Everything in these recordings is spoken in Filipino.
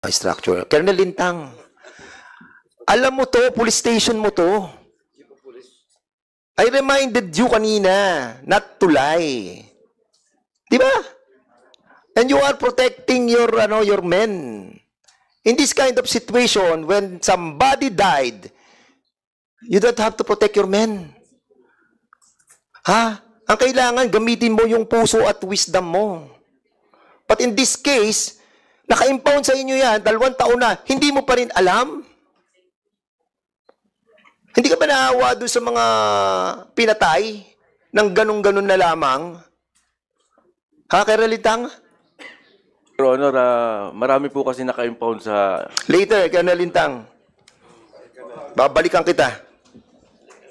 my structure. Colonel Lintang, alam mo to, police station mo to. I reminded you kanina, not to lie. Di ba? And you are protecting your men. In this kind of situation, when somebody died, you don't have to protect your men. Ha? Ang kailangan, gamitin mo yung puso at wisdom mo. But in this case, naka-impound sa inyo yan, 2 taon na, hindi mo pa rin alam? Hindi ka ba naawa doon sa mga pinatay ng ganun-ganun na lamang? Ha, Colonel Lintang? Your Honor, marami po kasi naka-impound sa... Later, Colonel Lintang. Babalikan kita.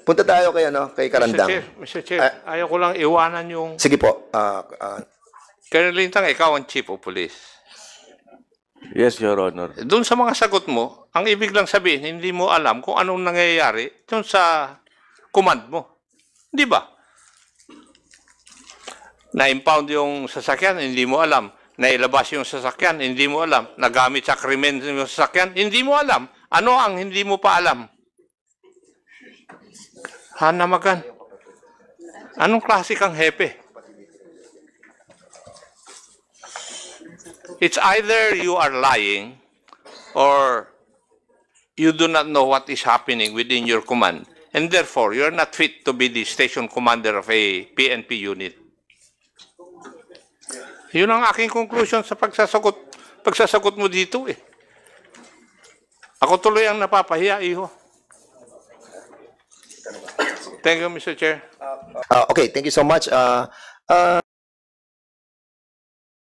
Punta tayo kay Karandang. Mr. Chair, ayaw ko lang iwanan yung... Sige po. Colonel Lintang, ikaw ang Chief of Police. Yes, Your Honor. Doon sa mga sagot mo, ang ibig lang sabihin, hindi mo alam kung anong nangyayari doon sa command mo. Di ba? Na-impound yung sasakyan, hindi mo alam. Nailabas yung sasakyan, hindi mo alam. Nagamit sa krimen yung sasakyan, hindi mo alam. Ano ang hindi mo pa alam? Hanamagan. Anong klase kang hepe? It's either you are lying or you do not know what is happening within your command, and therefore you're not fit to be the station commander of a PNP unit. Yun ang aking conclusion sa pagsasagot mo dito eh. Ako tuloy ang napapahiya, iho. Thank you, Mr. Chair. Okay, thank you so much.